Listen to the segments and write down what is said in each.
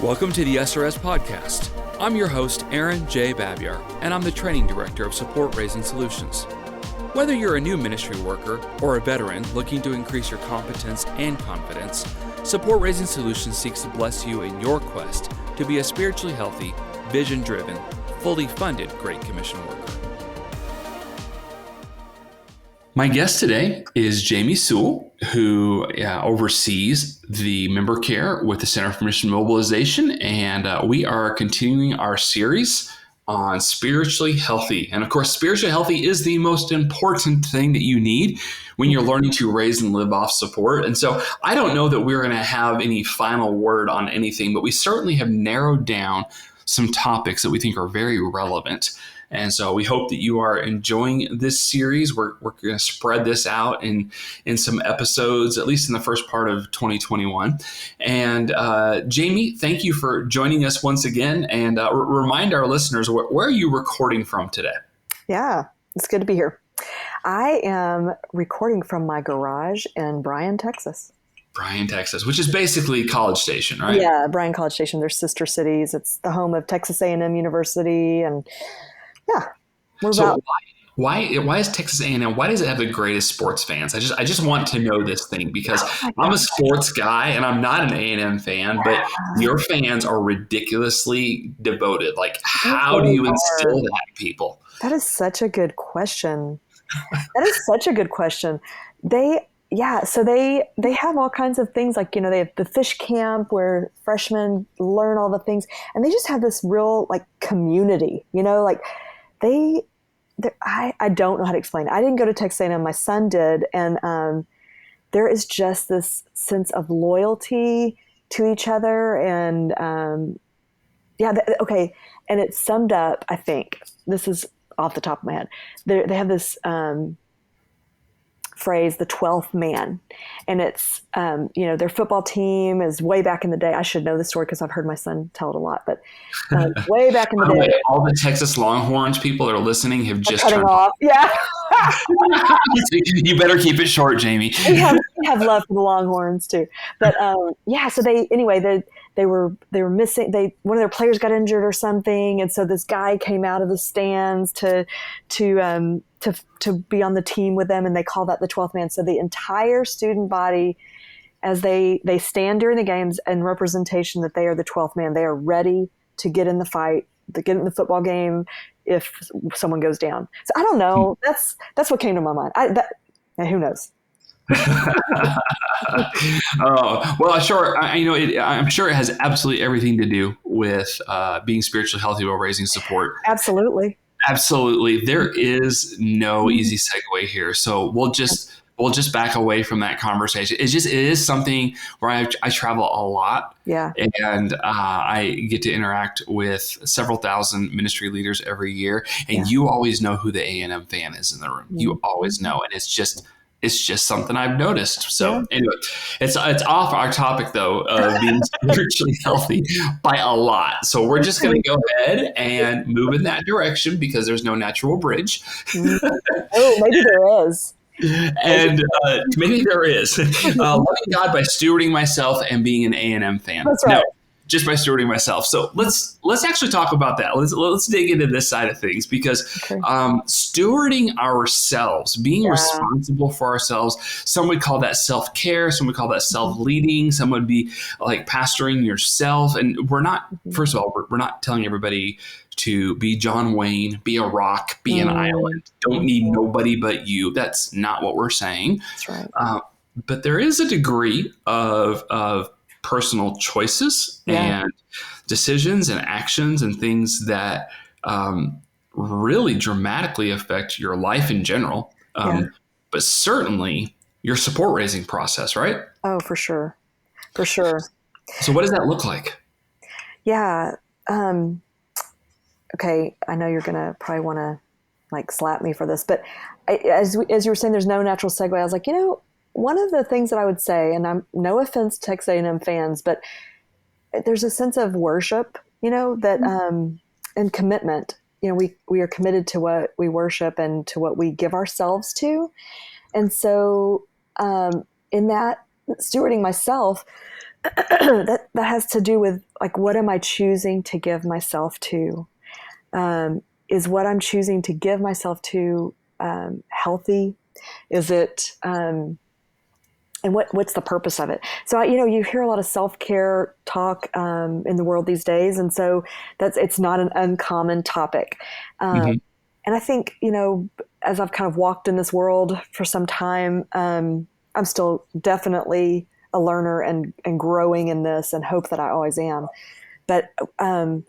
Welcome to the SRS Podcast. I'm your host, Aaron J. Babyar, and I'm the Training Director of Support Raising Solutions. Whether you're a new ministry worker or a veteran looking to increase your competence and confidence, Support Raising Solutions seeks to bless you in your quest to be a spiritually healthy, vision-driven, fully funded Great Commission worker. My guest today is Jamie Suel, who oversees the member care with the Center for Mission Mobilization, and we are continuing our series on spiritually healthy. And of course, spiritually healthy is the most important thing that you need when you're learning to raise and live off support. And so I don't know that we're going to have any final word on anything, but we certainly have narrowed down some topics that we think are very relevant. And so we hope that you are enjoying this series. We're going to spread this out in some episodes, at least in the first part of 2021. And Jamie, thank you for joining us once again. And remind our listeners, where are you recording from today? Yeah, it's good to be here. I am recording from my garage in Bryan, Texas. Bryan, Texas, which is basically College Station, right? Yeah, Bryan College Station. They're sister cities. It's the home of Texas A&M University, and yeah, why is Texas A&M? Why does it have the greatest sports fans? I just want to know this thing because I'm a sports guy and I'm not an A&M fan, but your fans are ridiculously devoted. Like, how do you instill that in people? That is such a good question. So they have all kinds of things, like, they have the fish camp where freshmen learn all the things, and they just have this real community, I don't know how to explain it. I didn't go to Texas A&M. My son did. And there is just this sense of loyalty to each other. And okay. And it's summed up, I think, this is off the top of my head. They have this phrase, the 12th man. And it's, their football team is way back in the day. I should know the story because I've heard my son tell it a lot, but way back in the day. All the Texas Longhorns people that are listening have just turned off. Yeah. You better keep it short, Jamie. We have love for the Longhorns too. But so they were missing. One of their players got injured or something, and so this guy came out of the stands to be on the team with them, and they call that the 12th man. So the entire student body, as they stand during the games in representation that they are the 12th man, they are ready to get in the fight, to get in the football game if someone goes down. So I don't know. That's what came to my mind. Who knows? Well, sure. I'm sure it has absolutely everything to do with being spiritually healthy while raising support. Absolutely. There is no easy segue here. So we'll just back away from that conversation. It is something where I travel a lot. Yeah. And I get to interact with several thousand ministry leaders every year. And you always know who the A&M fan is in the room. You always know. And it's just something I've noticed. So anyway, it's off our topic though of being spiritually healthy by a lot. So we're just going to go ahead and move in that direction because there's no natural bridge. Oh, maybe there is. And maybe there is. Loving God by stewarding myself and being an A&M fan. That's right. No, just by stewarding myself. So let's actually talk about that. Let's dig into this side of things because stewarding ourselves, being responsible for ourselves, some would call that self-care, some would call that self-leading, some would be like pastoring yourself. And we're not, first of all, we're not telling everybody to be John Wayne, be a rock, be an island, don't need nobody but you. That's not what we're saying. That's right. But there is a degree of personal choices and decisions and actions and things that really dramatically affect your life in general, but certainly your support raising process, right? Oh, for sure. For sure. So what does that look like? Yeah. Okay. I know you're going to probably want to slap me for this, but as you were saying, there's no natural segue. I was like, one of the things that I would say, and I'm no offense to Texas A&M fans, but there's a sense of worship, that and commitment. We are committed to what we worship and to what we give ourselves to. And so in that stewarding myself, that has to do with like, what am I choosing to give myself to? Is what I'm choosing to give myself to healthy? Is it, and what's the purpose of it? So, you hear a lot of self-care talk in the world these days. And so it's not an uncommon topic. Mm-hmm. And I think, as I've kind of walked in this world for some time, I'm still definitely a learner and growing in this, and hope that I always am. But I've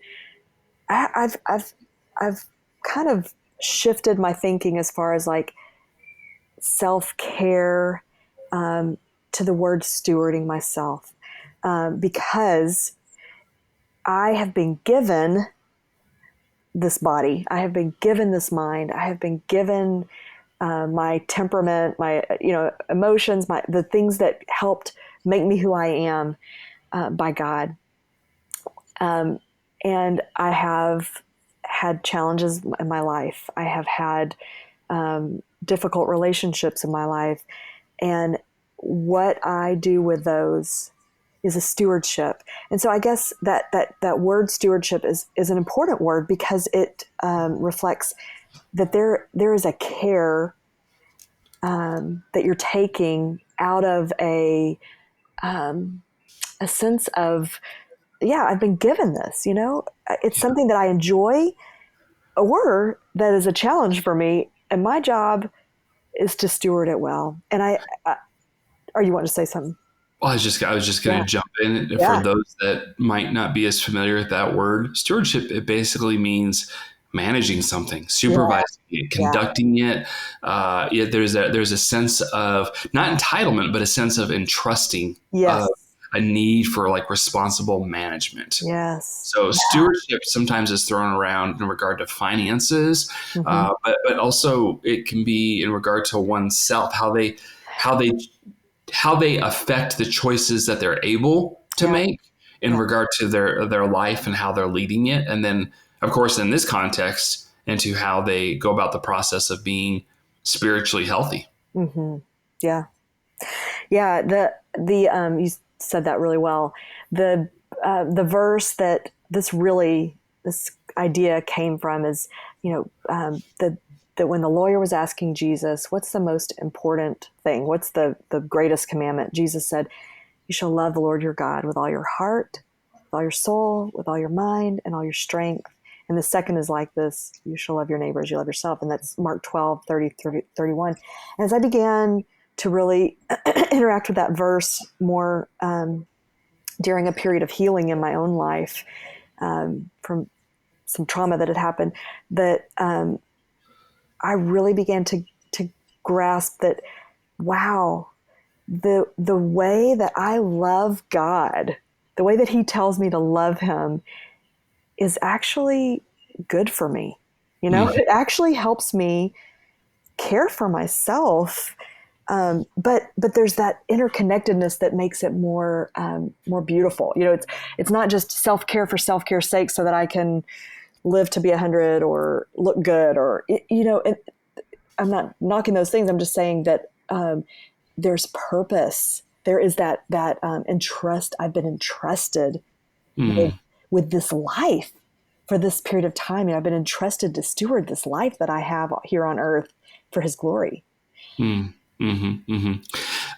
kind of shifted my thinking as far as like self-care, to the word stewarding myself, because I have been given this body, I have been given this mind, I have been given my temperament, my emotions, the things that helped make me who I am, by God. And I have had challenges in my life. I have had difficult relationships in my life. And what I do with those is a stewardship. And so I guess that word stewardship is an important word, because it reflects that there is a care that you're taking out of a sense of, yeah, I've been given this, it's something that I enjoy, or that is a challenge for me. And my job is to steward it well. And or you want to say something? Well, I was just going to Yeah. jump in for Yeah. those that might not be as familiar with that word. Stewardship, it basically means managing something, Yeah. supervising it, Yeah. conducting it. There's a sense of not entitlement, but a sense of entrusting, Yes. a need for like responsible management. Yes. So stewardship sometimes is thrown around in regard to finances, Mm-hmm. but also it can be in regard to oneself, how they how they affect the choices that they're able to Yeah. make in Yeah. regard to their life and how they're leading it. And then, of course, in this context, into how they go about the process of being spiritually healthy. Mm-hmm. Yeah. Yeah. You said that really well. The verse that this idea came from is, that when the lawyer was asking Jesus, what's the most important thing? What's the greatest commandment? Jesus said, you shall love the Lord your God with all your heart, with all your soul, with all your mind, and all your strength. And the second is like this: you shall love your neighbor as you love yourself. And that's Mark 12, 30, 31. And as I began to really interact with that verse more, during a period of healing in my own life, from some trauma that had happened, that I really began to grasp that, wow, the way that I love God, the way that He tells me to love Him, is actually good for me. Mm, It actually helps me care for myself. But there's that interconnectedness that makes it more beautiful. It's not just self care for self care's sake, so that I can live to be 100 or look good, or I'm not knocking those things. I'm just saying that there's purpose. There is that entrust. I've been entrusted with mm, this life for this period of time. I've been entrusted to steward this life that I have here on earth for His glory. mm, mm-hmm,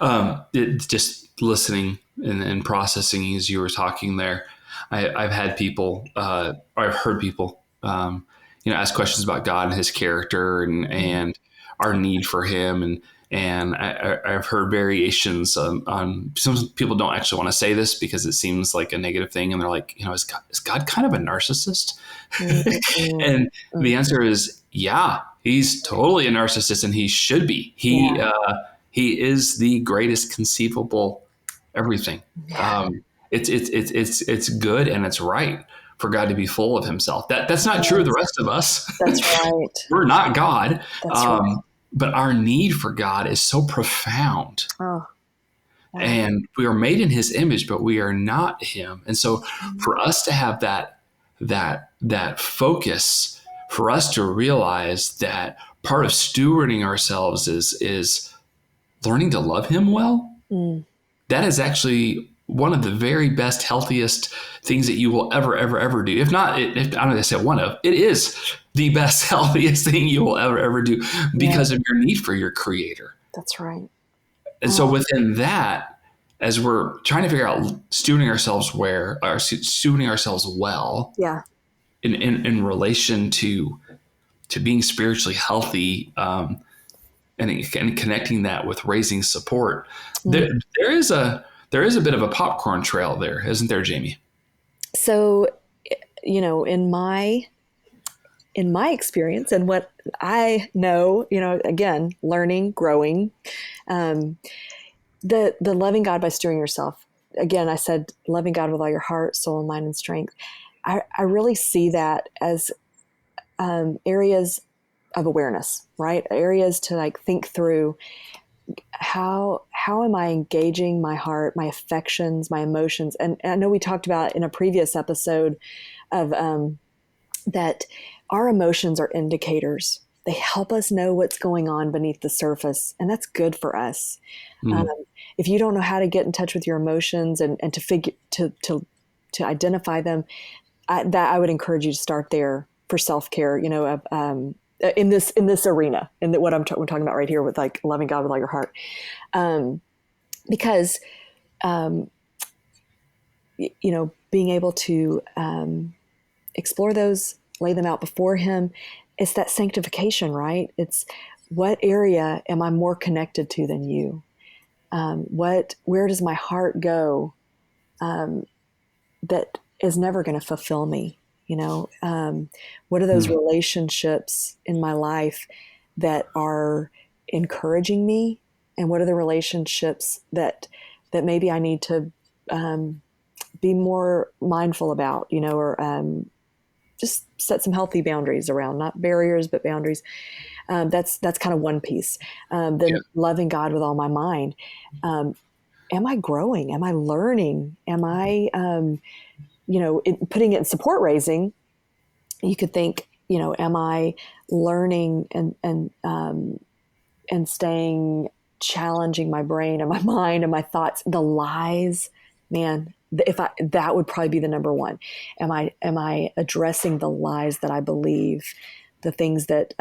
mm-hmm. Just listening and processing as you were talking there, I've had people, or I've heard people, ask questions about God and His character and our need for Him, and I've heard variations on. Some people don't actually want to say this because it seems like a negative thing, and they're like, is God kind of a narcissist? Mm-hmm. And the answer is, yeah, he's totally a narcissist, and he should be. Yeah. He is the greatest conceivable everything. Yeah. It's good and it's right for God to be full of Himself. That's not true of the Yes. rest of us. That's right. We're not God, That's right. but our need for God is so profound. Oh, wow. And we are made in His image, but we are not Him. And so, for us to have that focus, for us to realize that part of stewarding ourselves is learning to love Him well. Mm. That is actually one of the very best, healthiest things that you will ever do. If not, if I don't know, I said one of, it is the best, healthiest thing you will ever do because of your need for your creator. That's right. And so within that, as we're trying to figure out stewarding ourselves well, Yeah. in relation to being spiritually healthy, and connecting that with raising support, there is a bit of a popcorn trail there, isn't there, Jamie? So, in my experience and what I know, again, learning, growing, the loving God by stewarding yourself. Again, I said loving God with all your heart, soul, mind, and strength. I really see that as areas of awareness, right? Areas to like think through how am I engaging my heart, my affections, my emotions. And I know we talked about in a previous episode of that our emotions are indicators. They help us know what's going on beneath the surface, and that's good for us. If you don't know how to get in touch with your emotions and to identify them, I would encourage you to start there for self-care. In this arena, in what we're talking about right here with like loving God with all your heart, because being able to explore those, lay them out before Him, it's that sanctification, right? It's what area am I more connected to than you? Where does my heart go that is never going to fulfill me? What are those relationships in my life that are encouraging me? And what are the relationships that maybe I need to be more mindful about, or just set some healthy boundaries around, not barriers, but boundaries. That's kind of one piece. Then loving God with all my mind. Am I growing? Am I learning? Am I, putting it in support raising? You could think, am I learning and staying, challenging my brain and my mind and my thoughts, the lies, man. That would probably be the number one. Am I addressing the lies that I believe, the things that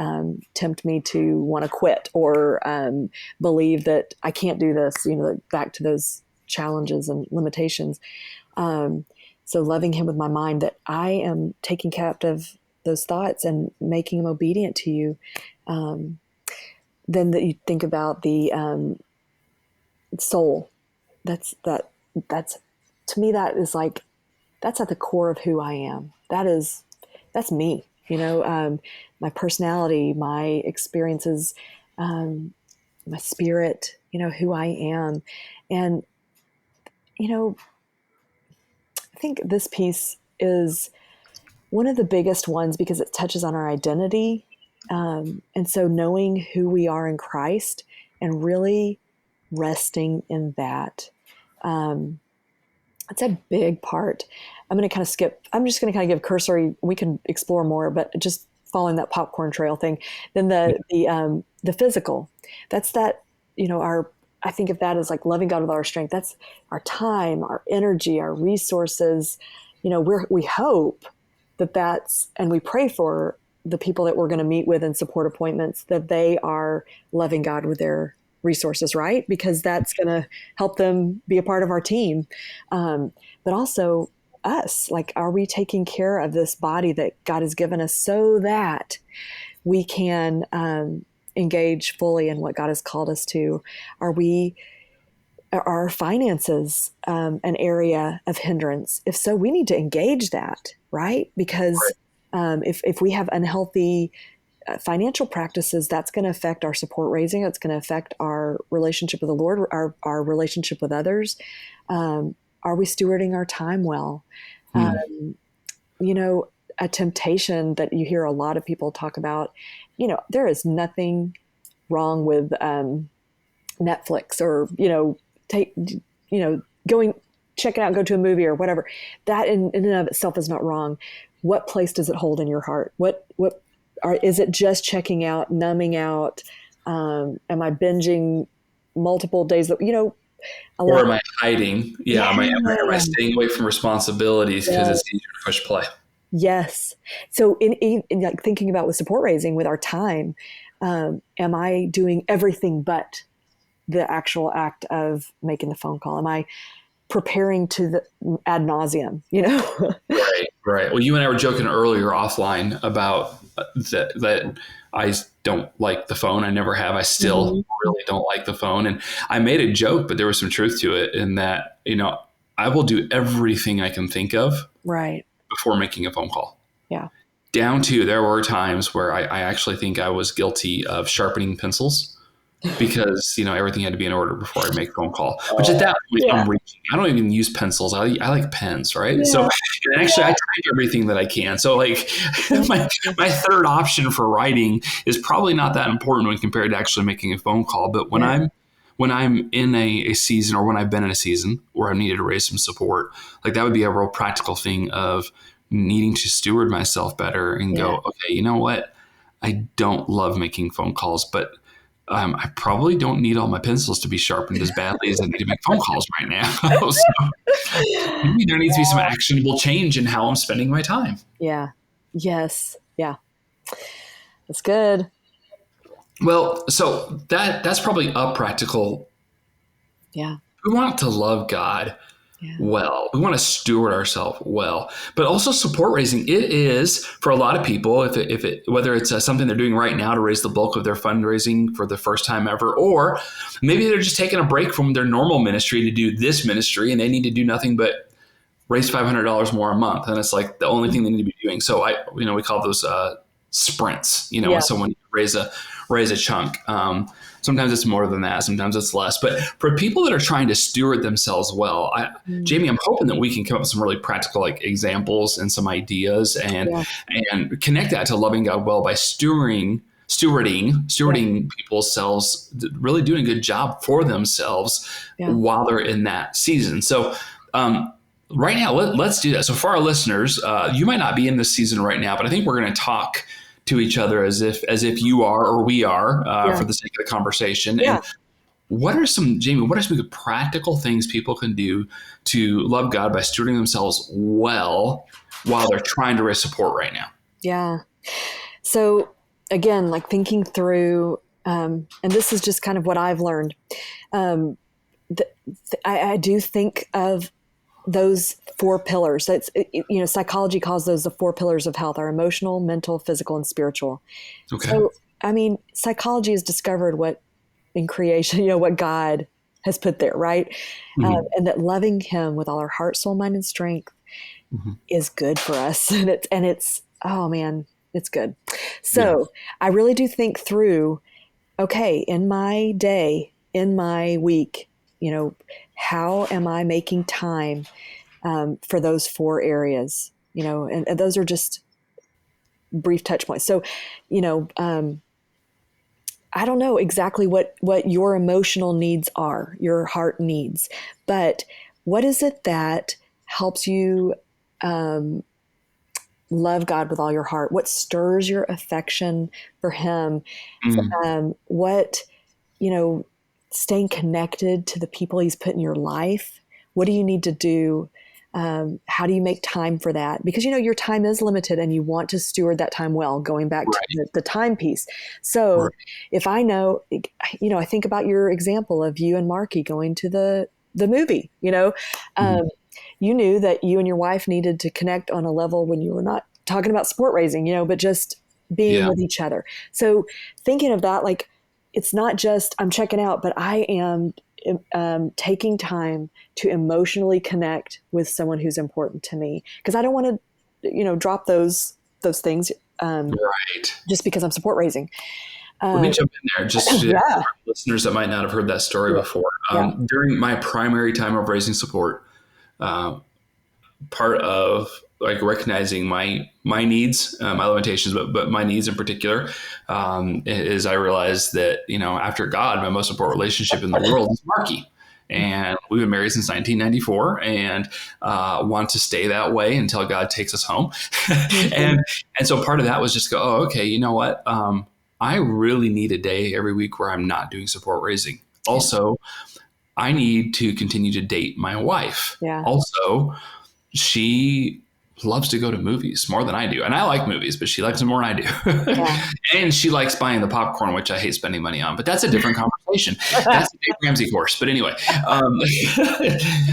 tempt me to want to quit or believe that I can't do this? Back to those challenges and limitations. So loving Him with my mind, that I am taking captive those thoughts and making them obedient to you. Then that you think about the soul. That's to me, that is like, that's at the core of who I am. That's me, my personality, my experiences, my spirit, who I am. And, I think this piece is one of the biggest ones because it touches on our identity. And so knowing who we are in Christ and really resting in that. It's a big part. I'm going to kind of skip. I'm just going to kind of give cursory. We can explore more, but just following that popcorn trail thing. Then the physical. That's that. I think of that as like loving God with all our strength. That's our time, our energy, our resources. We hope and we pray for the people that we're going to meet with and support appointments, that they are loving God with their resources, right? Because that's going to help them be a part of our team. But also us, like, are we taking care of this body that God has given us so that we can engage fully in what God has called us to? Are our finances an area of hindrance? If so, we need to engage that, right? Because if we have unhealthy financial practices, that's going to affect our support raising. It's going to affect our relationship with the Lord, our relationship with others. Are we stewarding our time well? A temptation that you hear a lot of people talk about, there is nothing wrong with Netflix or, going, check it out, go to a movie or whatever. That in and of itself is not wrong. What place does it hold in your heart? Is it just checking out, numbing out? Am I binging multiple days? a Or lot. am I hiding? Yeah. Yeah. Am I staying away from responsibilities because Yeah. it's easier to push play? Yes. So in like thinking about with support raising with our time, am I doing everything but the actual act of making the phone call? Am I preparing to the ad nauseum, you know? Right, right. Well, you and I were joking earlier offline about that I don't like the phone. I never have. I still Mhm. really don't like the phone. And I made a joke, but there was some truth to it in that, I will do everything I can think of Right. before making a phone call. Yeah. Down to there were times where I actually think I was guilty of sharpening pencils because everything had to be in order before I make a phone call. Which at that point Yeah. I'm reaching. I don't even use pencils. I like pens, right? So Yeah. and actually I type everything that I can. So like my third option for writing is probably not that important when compared to actually making a phone call. But Yeah. when I'm in a season, or when I've been in a season where I needed to raise some support, like that would be a real practical thing of needing to steward myself better and Yeah. go, okay, you know what? I don't love making phone calls, but I probably don't need all my pencils to be sharpened as badly as I need to make phone calls right now. So maybe there needs to be some actionable change in how I'm spending my time. Yeah. Yes. Yeah. That's good. Well, so that's probably a practical. Yeah. We want to love God Yeah. well. We want to steward ourselves well, but also support raising. It is for a lot of people, if it whether it's something they're doing right now to raise the bulk of their fundraising for the first time ever, or maybe they're just taking a break from their normal ministry to do this ministry, and they need to do nothing but raise $500 more a month, and it's like the only thing they need to be doing. So we call those sprints. Yeah. When someone raise a chunk. Sometimes it's more than that. Sometimes it's less. But for people that are trying to steward themselves well, Jamie, I'm hoping that we can come up with some really practical examples and some ideas and connect that to loving God well by stewarding people's selves, really doing a good job for themselves while they're in that season. So right now, let's do that. So for our listeners, you might not be in this season right now, but I think we're going to talk to each other as if you are or we are for the sake of the conversation. Yeah. And what are some good practical things people can do to love God by stewarding themselves well while they're trying to raise support right now? Yeah. So again, like thinking through, and this is just kind of what I've learned. I do think of those four pillars. That's, psychology calls those the four pillars of health: our emotional, mental, physical, and spiritual. Okay. So, psychology has discovered what in creation, what God has put there, right? Mm-hmm. And that loving Him with all our heart, soul, mind, and strength is good for us. And it's, oh man, it's good. So I really do think through, okay, in my day, in my week, how am I making time for those four areas? And those are just brief touch points. So, I don't know exactly what your emotional needs are, your heart needs, but what is it that helps you love God with all your heart? What stirs your affection for Him? What, staying connected to the people He's put in your life? What do you need to do? How do you make time for that? Because, your time is limited and you want to steward that time well, going back to the time piece. So if I know, I think about your example of you and Marky going to the movie, you knew that you and your wife needed to connect on a level when you were not talking about support raising, but just being with each other. So thinking of that, like, it's not just I'm checking out, but I am taking time to emotionally connect with someone who's important to me, because I don't want to, drop those things just because I'm support raising. Let me jump in there, just for listeners that might not have heard that story before. During my primary time of raising support, part of recognizing my needs, my limitations, but my needs in particular, is I realized that, after God, my most important relationship in the world is Marky. And we've been married since 1994 and want to stay that way until God takes us home. and so part of that was just go, oh, okay, you know what? I really need a day every week where I'm not doing support raising. Also, I need to continue to date my wife. Yeah. Also, she loves to go to movies more than I do. And I like movies, but she likes them more than I do. Yeah. And she likes buying the popcorn, which I hate spending money on. But that's a different conversation. That's a Dave Ramsey course. But anyway,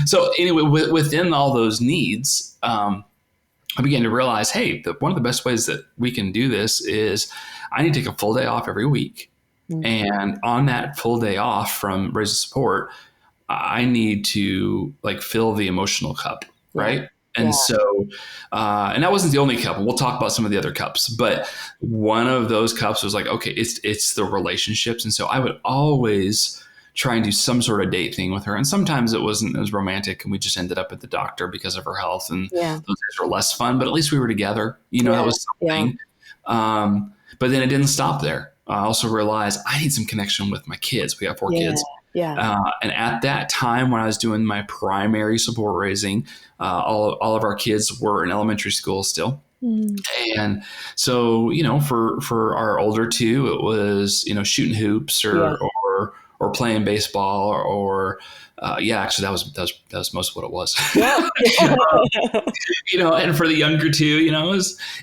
so anyway, within all those needs, I began to realize, hey, one of the best ways that we can do this is I need to take a full day off every week. Mm-hmm. And on that full day off from Raise Support, I need to like fill the emotional cup, right? And so, and that wasn't the only cup. We'll talk about some of the other cups, but one of those cups was like, okay, it's the relationships. And so I would always try and do some sort of date thing with her. And sometimes it wasn't as romantic and we just ended up at the doctor because of her health. And those days were less fun, but at least we were together. That was something. But then it didn't stop there. I also realized I need some connection with my kids. We got 4 kids. And at that time when I was doing my primary support raising, all of our kids were in elementary school still. And so, for our older 2, it was, shooting hoops or playing baseball or actually that was most of what it was. And for the younger 2,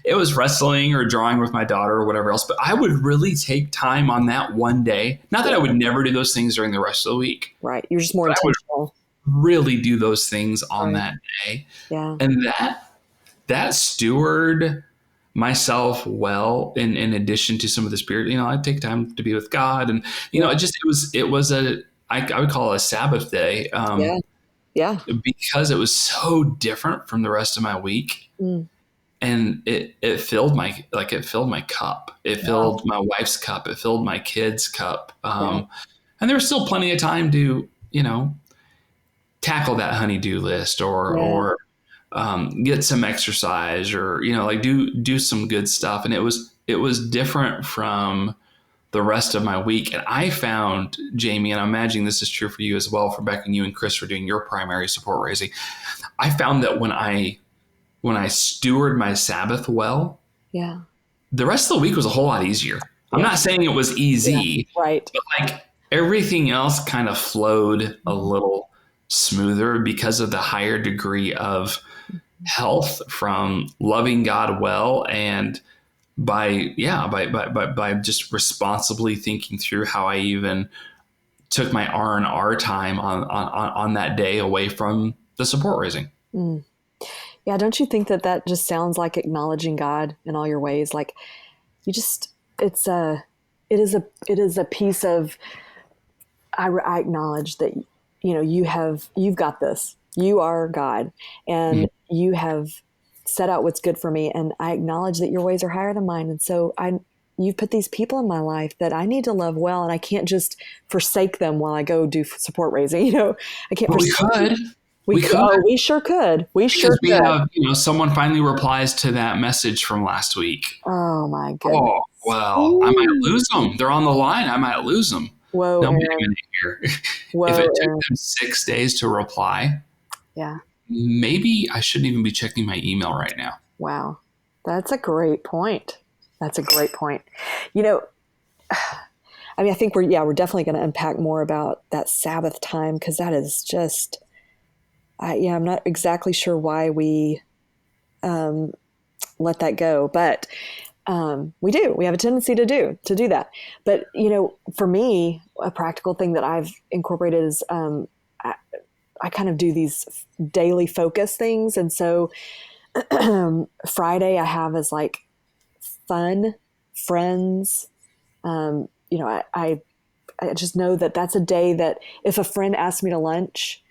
it was wrestling or drawing with my daughter or whatever else. But I would really take time on that one day. Not that I would never do those things during the rest of the week. Right. You're just more intentional. Really do those things on that day. Yeah. And that steward myself well in addition to some of the spirit, I take time to be with God and, it was I would call it a Sabbath day. Because it was so different from the rest of my week. And it filled my cup. It filled my wife's cup. It filled my kids' cup. And there was still plenty of time to, tackle that honey-do list or get some exercise or, do some good stuff. And it was different from the rest of my week. And I found, Jamie, and I'm imagining this is true for you as well, for Beck and you and Chris for doing your primary support raising. I found that when I steward my Sabbath well, the rest of the week was a whole lot easier. I'm not saying it was easy, right? But like everything else kind of flowed a little smoother because of the higher degree of health from loving God well and by just responsibly thinking through how I even took my R&R time on that day away from the support raising. Yeah. Don't you think that just sounds like acknowledging God in all your ways? Like it is a piece of, I acknowledge that, you've got this, you are God and you have set out what's good for me. And I acknowledge that your ways are higher than mine. And so you've put these people in my life that I need to love well. And I can't just forsake them while I go do support raising. I can't. Well, we could. Oh, we sure could. We have, someone finally replies to that message from last week. Oh my goodness. Oh, well, I might lose them. They're on the line. I might lose them. Whoa, no here. Whoa, if it took them 6 days to reply, maybe I shouldn't even be checking my email right now. Wow. That's a great point. I think we're definitely going to unpack more about that Sabbath time because that is just, I'm not exactly sure why we let that go, but we do. We have a tendency to do that. But, for me, a practical thing that I've incorporated is I kind of do these daily focus things. And so Friday I have as like fun, friends. I just know that that's a day that if a friend asks me to lunch,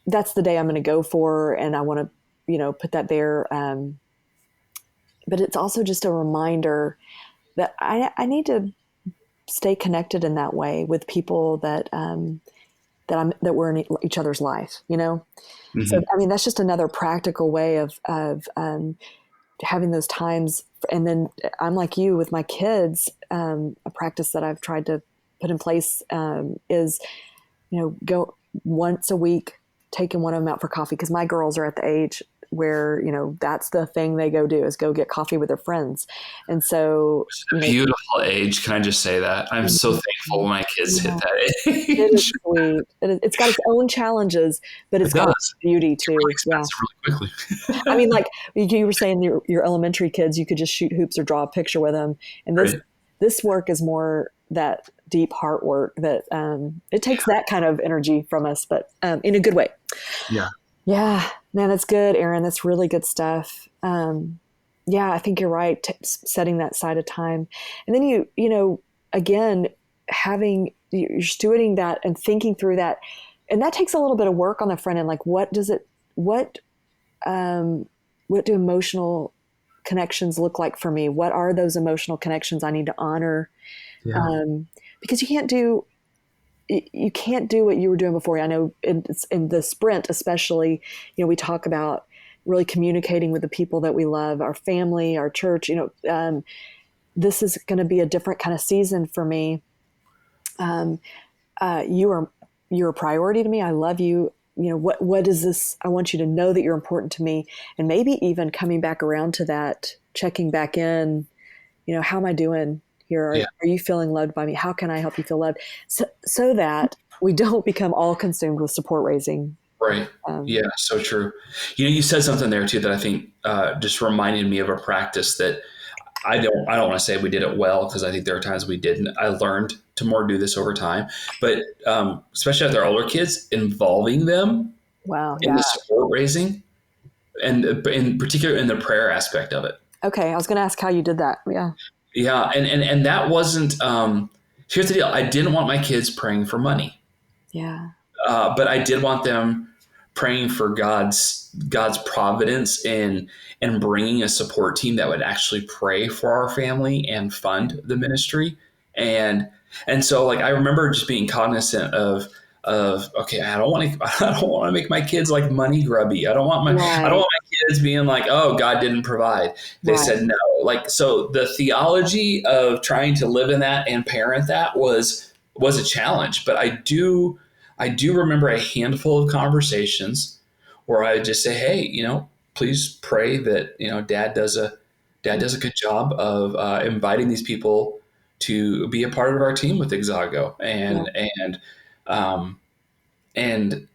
that's the day I'm going to go for. And I want to, put that there. But it's also just a reminder that I need to stay connected in that way with people that we're in each other's life, Mm-hmm. So, that's just another practical way of having those times. And then I'm like you with my kids. A practice that I've tried to put in place is, go once a week, taking one of them out for coffee. Cause my girls are at the age where, that's the thing they go do is go get coffee with their friends. And so, Beautiful age. Can I just say that? I'm so thankful when my kids hit yeah, that it is age. sweet. It's got its own challenges, but It it's got its does. beauty It's too. really Yeah. expensive really quickly. I mean, like you were saying, your elementary kids, you could just shoot hoops or draw a picture with them. And Right. this work is more that deep heart work that it takes that kind of energy from us, but in a good way. Yeah. Yeah, man, that's good, Aaron. That's really good stuff. Yeah, I think you're right. Setting that side of time, and then again, you're stewarding that and thinking through that, and that takes a little bit of work on the front end. Like, what do emotional connections look like for me? What are those emotional connections I need to honor? Yeah. Because you can't do what you were doing before. I know in the sprint, especially, we talk about really communicating with the people that we love, our family, our church. This is going to be a different kind of season for me. You're a priority to me. I love you. What is this? I want you to know that you're important to me, and maybe even coming back around to that, checking back in. How am I doing here? Are you feeling loved by me? How can I help you feel loved? So that we don't become all consumed with support raising. Right. Yeah, so true. You said something there too that I think just reminded me of a practice that I don't want to say we did it well, because I think there are times we didn't. I learned to more do this over time, but especially with our older kids, involving them Wow. in Yeah. the support raising, and in particular in the prayer aspect of it. Okay. I was going to ask how you did that. Yeah. Yeah, and that wasn't. Here's the deal: I didn't want my kids praying for money. Yeah. But I did want them praying for God's providence in bringing a support team that would actually pray for our family and fund the ministry. And so, like, I remember just being cognizant of okay, I don't want to make my kids like money grubby. I don't want my kids being like, oh, God didn't provide. They said no. Like, so the theology of trying to live in that and parent that was a challenge. But I do remember a handful of conversations where I just say, hey, please pray that, dad does a good job of inviting these people to be a part of our team with Exago. And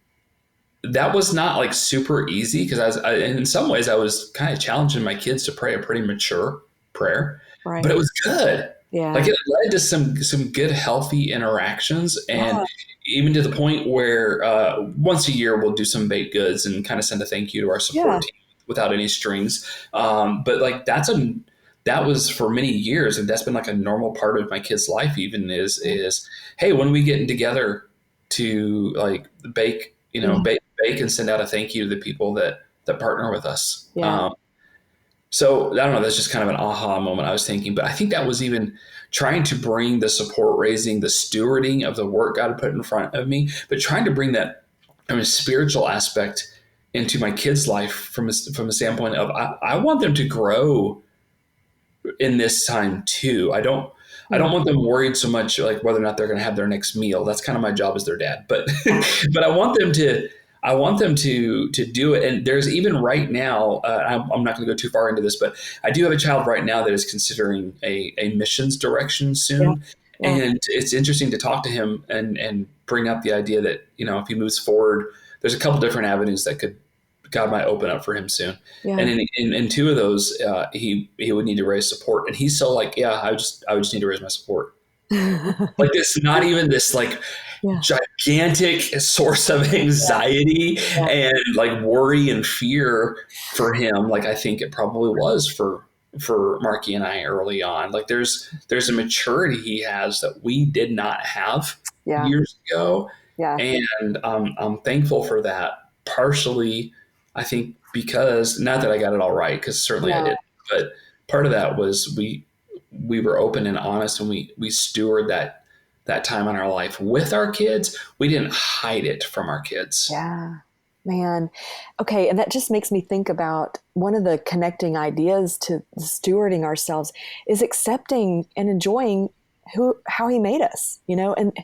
that was not like super easy, because in some ways I was kind of challenging my kids to pray a pretty mature prayer, but it was good. Yeah. Like, it led to some good, healthy interactions, and even to the point where once a year we'll do some baked goods and kind of send a thank you to our support team without any strings. But like that was for many years, and that's been like a normal part of my kids' life. Even is hey, when are we getting together to like bake and send out a thank you to the people that partner with us. Yeah. So I don't know, that's just kind of an aha moment I was thinking, but I think that was even trying to bring the support raising, the stewarding of the work God had put in front of me, but trying to bring that spiritual aspect into my kids' life from a standpoint of I want them to grow in this time too. I don't want them worried so much like whether or not they're going to have their next meal. That's kind of my job as their dad, but but I want them to do it. And there's even right now, I'm not going to go too far into this, but I do have a child right now that is considering a missions direction soon. Yeah. And it's interesting to talk to him and bring up the idea that, if he moves forward, there's a couple different avenues that God might open up for him soon. Yeah. And in two of those, he would need to raise support. And he's so like, yeah, I would just need to raise my support. Like, it's not even this like gigantic source of anxiety and like worry and fear for him. Like, I think it probably was for Marky and I early on. Like, there's a maturity he has that we did not have years ago. Yeah. And I'm thankful for that. Partially, I think, because not that I got it all right, because certainly I did, but part of that was we were open and honest, and we steward that time in our life with our kids. We didn't hide it from our kids. Yeah, man. Okay. And that just makes me think about one of the connecting ideas to stewarding ourselves is accepting and enjoying how he made us, and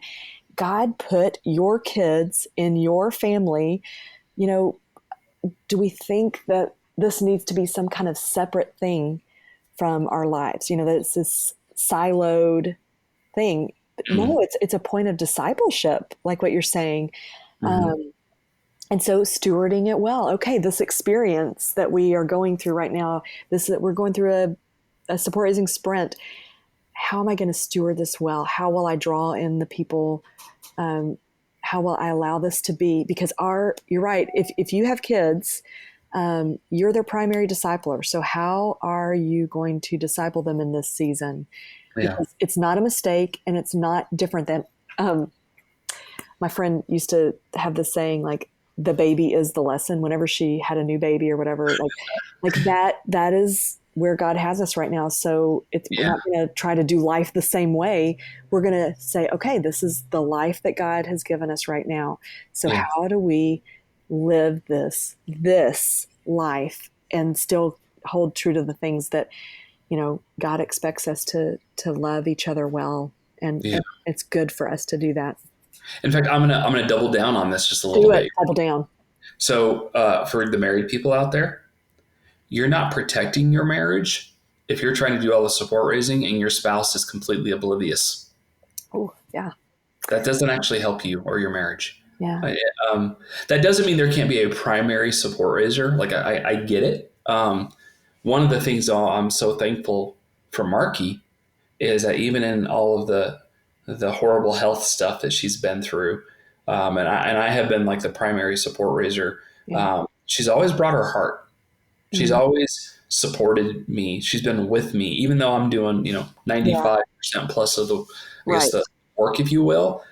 God put your kids in your family. Do we think that this needs to be some kind of separate thing from our lives, that it's this siloed thing. But no, it's a point of discipleship, like what you're saying. Mm-hmm. And so stewarding it well. Okay, this experience that we are going through right now, that we're going through a support raising sprint. How am I going to steward this well? How will I draw in the people? How will I allow this to be? Because you're right. If you have kids, you're their primary discipler. So how are you going to disciple them in this season? Yeah. Because it's not a mistake, and it's not different than, my friend used to have this saying, like, the baby is the lesson. Whenever she had a new baby or whatever, like that is where God has us right now. So we're not going to try to do life the same way. We're going to say, okay, this is the life that God has given us right now. So how do we live this life and still hold true to the things that, God expects us to love each other well. And it's good for us to do that. In fact, I'm gonna double down on this just a little bit. Double down. So for the married people out there, you're not protecting your marriage if you're trying to do all the support raising and your spouse is completely oblivious. Oh, yeah. That doesn't actually help you or your marriage. Yeah. That doesn't mean there can't be a primary support raiser. Like I get it. One of the things I'm so thankful for Marky is that even in all of the horrible health stuff that she's been through, and I have been like the primary support raiser. She's always brought her heart. She's always supported me. She's been with me, even though I'm doing 95% plus of the work, if you will.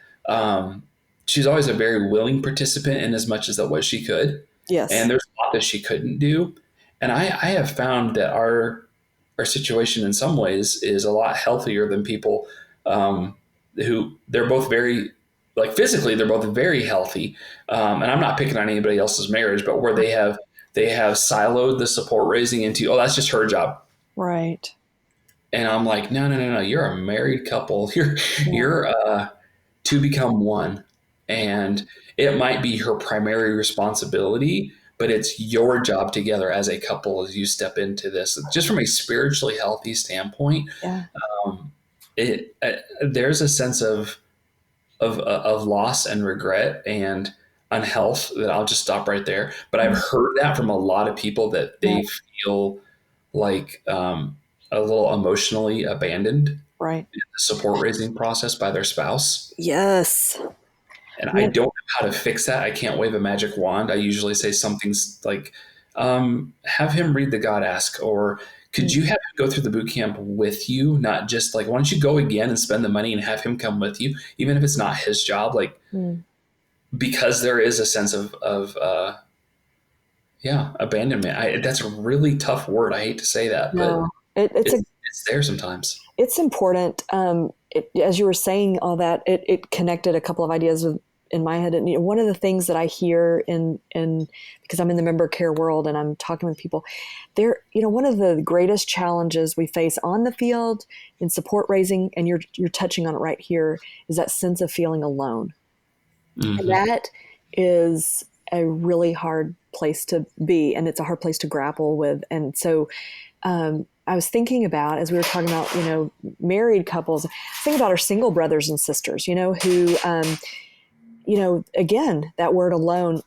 She's always a very willing participant in as much as what she could. Yes. And there's a lot that she couldn't do. And I have found that our situation in some ways is a lot healthier than people who they're both very, like physically, they're both very healthy. And I'm not picking on anybody else's marriage, but where they have siloed the support raising into, that's just her job. Right. And I'm like, no. You're a married couple. You're to become one. And it might be her primary responsibility, but it's your job together as a couple as you step into this. Just from a spiritually healthy standpoint, there's a sense of loss and regret and unhealth that I'll just stop right there. But I've heard that from a lot of people that they feel like a little emotionally abandoned in the support raising process by their spouse. Yes. And I don't know how to fix that. I can't wave a magic wand. I usually say something's like, have him read the God Ask, or could you have him go through the boot camp with you? Not just like, why don't you go again and spend the money and have him come with you, even if it's not his job, because there is a sense of abandonment. That's a really tough word. I hate to say that, but it's there sometimes. It's important. As you were saying all that, it connected a couple of ideas in my head. And one of the things that I hear in because I'm in the member care world and I'm talking with people, one of the greatest challenges we face on the field in support raising, and you're touching on it right here, is that sense of feeling alone. Mm-hmm. And that is a really hard place to be, and it's a hard place to grapple with. And so I was thinking about, as we were talking about, married couples, think about our single brothers and sisters, who, again, that word alone,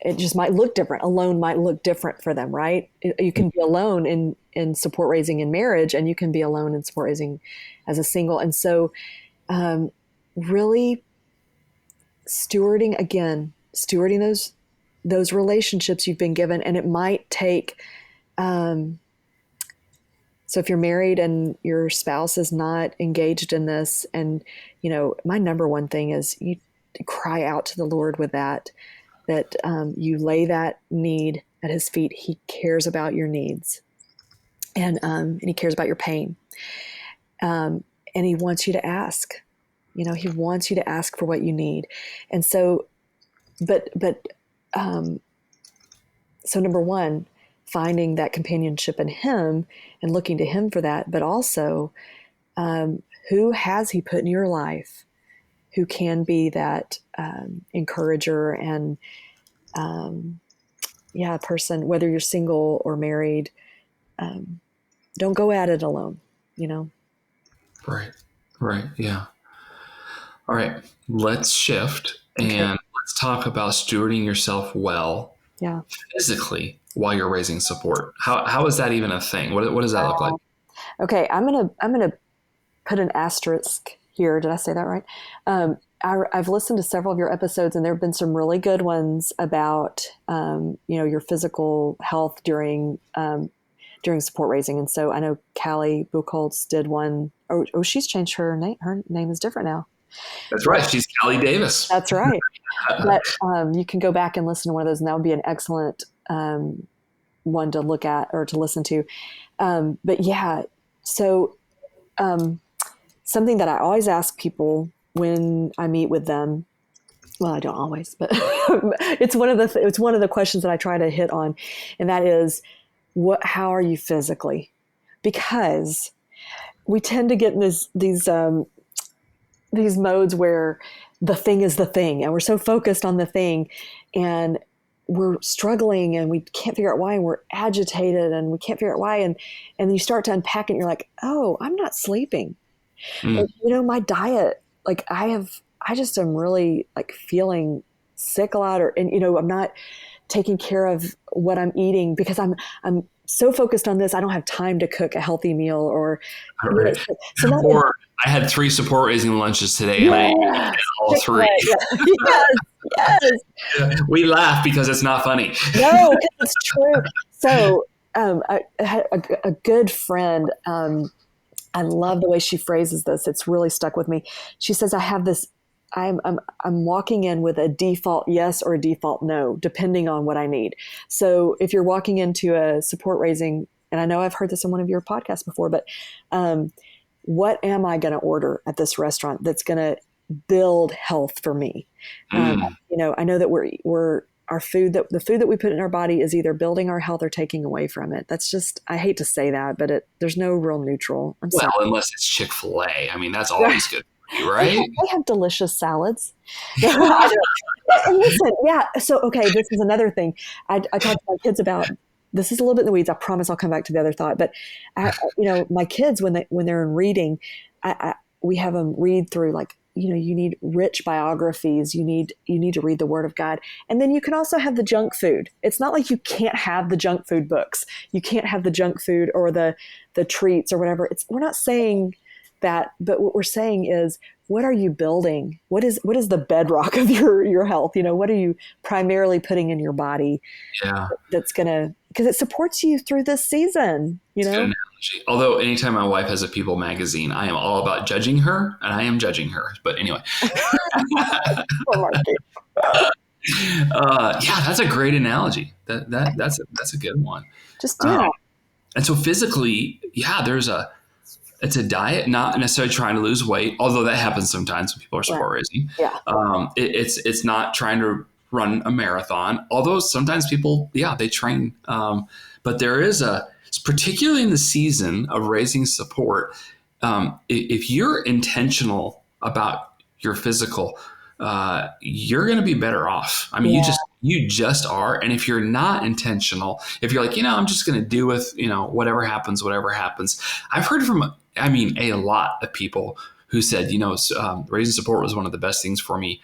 it just might look different. Alone might look different for them, right? You can be alone in support raising in marriage, and you can be alone in support raising as a single. And so really stewarding those relationships you've been given. And it might take, so if you're married and your spouse is not engaged in this, and, my number one thing is you cry out to the Lord with that you lay that need at his feet. He cares about your needs, and he cares about your pain. And he wants you to ask, he wants you to ask for what you need. And so, so number one, finding that companionship in him and looking to him for that, but also who has he put in your life who can be that encourager and a person, whether you're single or married, don't go at it alone, you know? Right. Right. Yeah. All right. Let's shift Okay. and let's talk about stewarding yourself well Yeah. physically while you're raising support. How is that even a thing? What does that look like? Okay. I'm going to put an asterisk here. Did I say that right? I've listened to several of your episodes, and there have been some really good ones about, your physical health during support raising. And so I know Callie Buchholz did one. Oh, she's changed her name. Her name is different now. That's right. She's Callie Davis. That's right. But you can go back and listen to one of those, and that would be an excellent one to look at or to listen to. But yeah, so something that I always ask people when I meet with them, well, I don't always, but it's one of the questions that I try to hit on, and that is, how are you physically? Because we tend to get in these modes where the thing is the thing, and we're so focused on the thing, and we're struggling, and we can't figure out why, and we're agitated, and we can't figure out why, and then you start to unpack it, and you're like, oh, I'm not sleeping. Like, my diet, like I just am really like feeling sick a lot, and I'm not taking care of what I'm eating because I'm so focused on this. I don't have time to cook a healthy meal or, right. Or I had 3 support raising lunches today, and I ate all 3. Yes, yes. Yeah. We laugh because it's not funny. No, it's true. So I had a good friend. I love the way she phrases this. It's really stuck with me. She says, I have this, I'm walking in with a default yes or a default no, depending on what I need. So if you're walking into a support raising, and I know I've heard this in one of your podcasts before, but what am I going to order at this restaurant that's going to build health for me? I know that the food that we put in our body is either building our health or taking away from it. That's just, I hate to say that, but there's no real neutral. Unless it's Chick-fil-A. I mean, that's always good for you, right? They have delicious salads. And listen, yeah. So, okay, this is another thing. I talk to my kids about. This is a little bit in the weeds. I promise I'll come back to the other thought. But my kids, when they're in reading, we have them read through, like, you need rich biographies. You need to read the Word of God. And then you can also have the junk food. It's not like you can't have the junk food books. You can't have the junk food or the treats or whatever. We're not saying that, but what we're saying is, what are you building? What is the bedrock of your health? What are you primarily putting in your body? Yeah. That's because it supports you through this season, Good analogy. Although anytime my wife has a People magazine, I am all about judging her, and I am judging her. But anyway. Yeah, that's a great analogy. That's a good one. Just do it. And so physically, yeah, it's a diet, not necessarily trying to lose weight, although that happens sometimes when people are support raising. Yeah. It's not trying to run a marathon, although sometimes people, they train. But there is particularly in the season of raising support, if you're intentional about your physical, you're going to be better off. I mean, you just are. And if you're not intentional, if you're like, I'm just going to do with, whatever happens. I've heard from, a lot of people who said, raising support was one of the best things for me,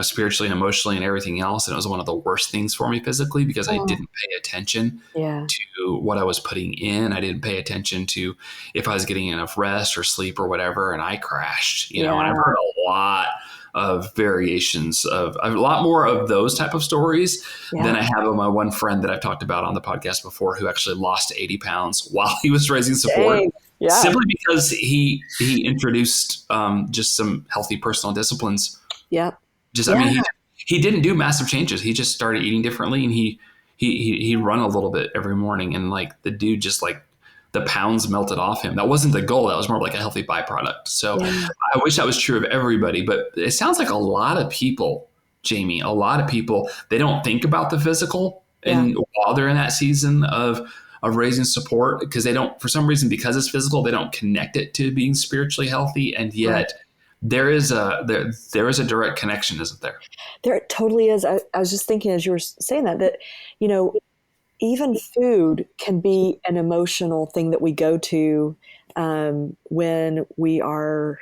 spiritually and emotionally and everything else. And it was one of the worst things for me physically because I didn't pay attention to what I was putting in. I didn't pay attention to if I was getting enough rest or sleep or whatever. And I crashed, and I've heard a lot of variations of a lot more of those type of stories than I have of my one friend that I've talked about on the podcast before, who actually lost 80 pounds while he was raising support. Simply because he introduced just some healthy personal disciplines. Yep. He didn't do massive changes. He just started eating differently, and he run a little bit every morning, and like the dude just like the pounds melted off him. That wasn't the goal. That was more like a healthy byproduct. So I wish that was true of everybody, but it sounds like a lot of people, Jamie, they don't think about the physical and while they're in that season of raising support, because they don't, for some reason, because it's physical, they don't connect it to being spiritually healthy. And yet there is a direct connection, isn't there? There totally is. I was just thinking as you were saying that, even food can be an emotional thing that we go to when we are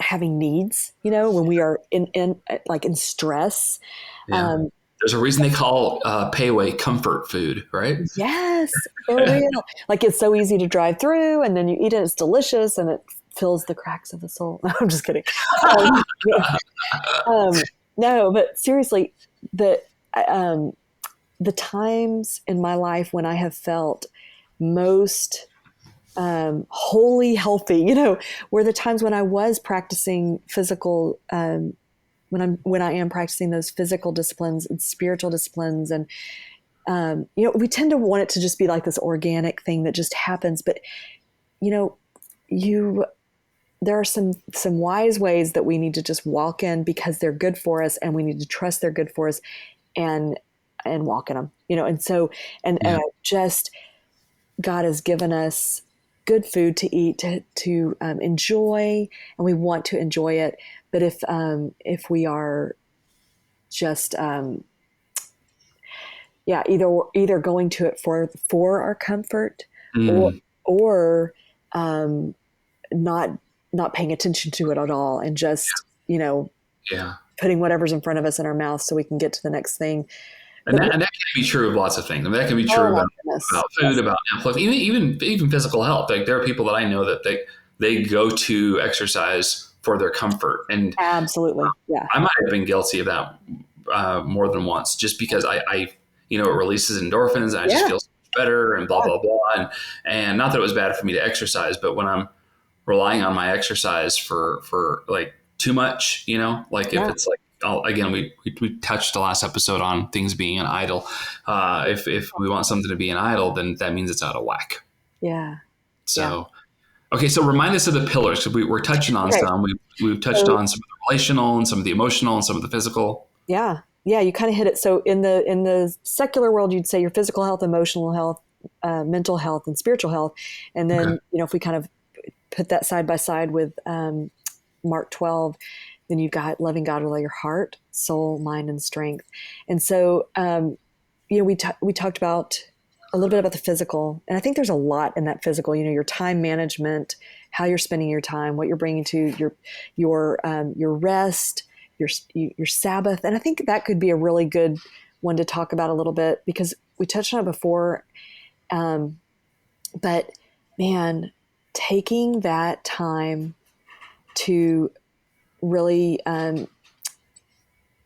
having needs, when we are in like in stress. Yeah. Um, There's a reason they call pay away comfort food, right? yes, for real. Like it's so easy to drive through and then you eat it, it's delicious and it fills the cracks of the soul. No, I'm just kidding. Um, um, no, but seriously, the, um, the times in my life when I have felt most wholly healthy, were the times when I was practicing physical, when I am practicing those physical disciplines and spiritual disciplines. And, we tend to want it to just be like this organic thing that just happens. But, you know, you, there are some wise ways that we need to just walk in because they're good for us and we need to trust they're good for us and walk in them, and so, and I just, God has given us good food to eat, to enjoy, and we want to enjoy it. But if we are just either going to it for our comfort, or Mm, or um, not not paying attention to it at all, and just yeah. putting whatever's in front of us in our mouth so we can get to the next thing. And But that can be true of lots of things. I mean, that can be true oh my about goodness, food, yes, about Netflix, even physical health. Like there are people that I know that they go to exercise for their comfort, and absolutely, yeah, I might have been guilty of that more than once, just because I it releases endorphins and I just yeah, feel so much better and blah blah blah, and not that it was bad for me to exercise, but when I'm relying on my exercise for like too much, like if yeah, it's like, again, we touched the last episode on things being an idol. If we want something to be an idol, then that means it's out of whack. yeah, yeah. So, okay. So remind us of the pillars. So we're touching on Okay, some, we've touched so on some of the relational and some of the emotional and some of the physical. yeah, yeah, you kind of hit it. So in the secular world, you'd say your physical health, emotional health, mental health, and spiritual health. And Okay. then if we kind of put that side by side with Mark 12, then you've got loving God with all your heart, soul, mind, and strength. And so we talked about a little bit about the physical, and I think there's a lot in that physical. Your time management, how you're spending your time, what you're bringing to your rest, your Sabbath, and I think that could be a really good one to talk about a little bit because we touched on it before. But man, taking that time to really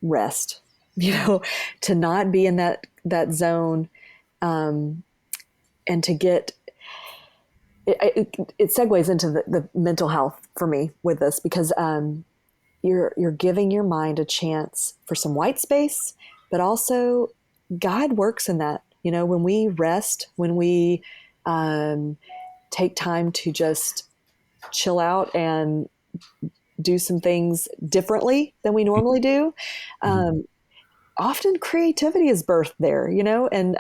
rest, to not be in that zone, and to get it segues into the mental health for me with this because you're giving your mind a chance for some white space, but also God works in that. When we rest, when we take time to just chill out and do some things differently than we normally do, Mhm. often creativity is birthed there, and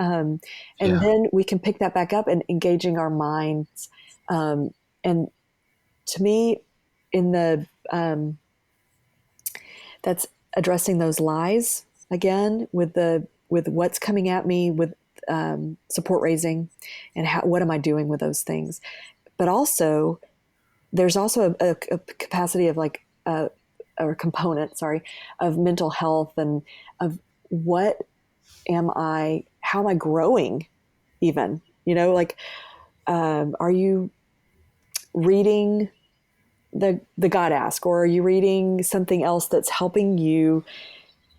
Yeah. then we can pick that back up and engaging our minds. And to me, in the that's addressing those lies again with what's coming at me with support raising and what am I doing with those things. But also, there's also a capacity of like or component, sorry, of mental health and of what how am I growing even, like, are you reading the God Ask, or are you reading something else that's helping you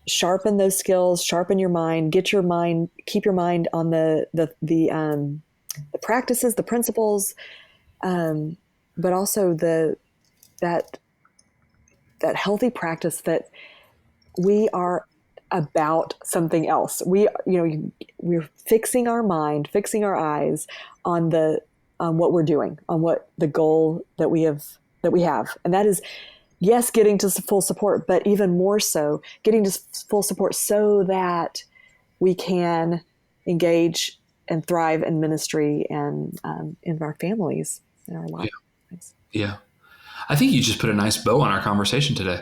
sharpen those skills, sharpen your mind, keep your mind on the practices, the principles, but also that that healthy practice that we are about something else. We're fixing our mind, fixing our eyes on what we're doing, on what the goal that we have, and that is, yes, getting to full support, but even more so, getting to full support so that we can engage and thrive in ministry and in our families, in our Yeah. lives. Yeah. I think you just put a nice bow on our conversation today.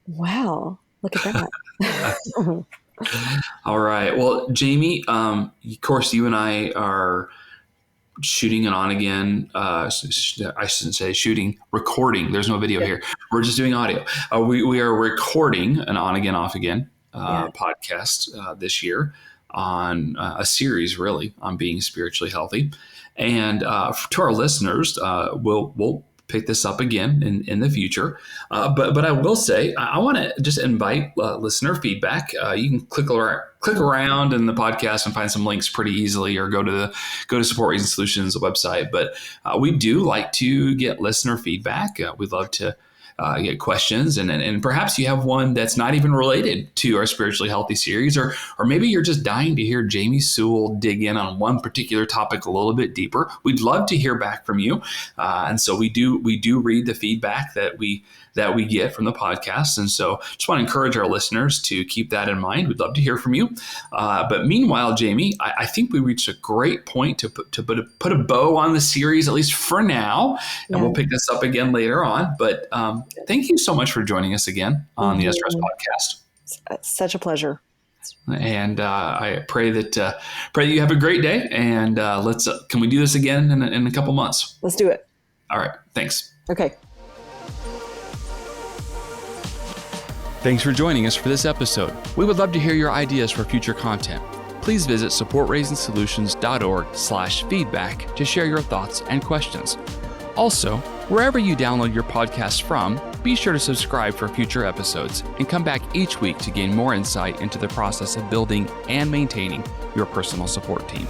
Wow, look at that. All right. Well, Jamie, of course, you and I are shooting an on again. I shouldn't say shooting, recording. There's no video here. We're just doing audio. We are recording an on again, off again podcast this year on a series really on being spiritually healthy. And to our listeners, we'll pick this up again in the future. But I will say, I want to just invite listener feedback. You can click around in the podcast and find some links pretty easily, or go to Support Raising Solutions website. But we do like to get listener feedback. We'd love to get questions, and perhaps you have one that's not even related to our Spiritually Healthy series, or maybe you're just dying to hear Jamie Suel dig in on one particular topic a little bit deeper. We'd love to hear back from you, and so we do read the feedback that we get from the podcast, and so just want to encourage our listeners to keep that in mind. We'd love to hear from you. But meanwhile, Jamie, I think we reached a great point to put a bow on the series, at least for now, and we'll pick this up again later on. But thank you so much for joining us again on the SRS podcast. Such a pleasure. And I pray that you have a great day. And can we do this again in a couple months? Let's do it. All right. Thanks. Okay. Thanks for joining us for this episode. We would love to hear your ideas for future content. Please visit supportraisingsolutions.org/feedback to share your thoughts and questions. Also, wherever you download your podcast from, be sure to subscribe for future episodes and come back each week to gain more insight into the process of building and maintaining your personal support team.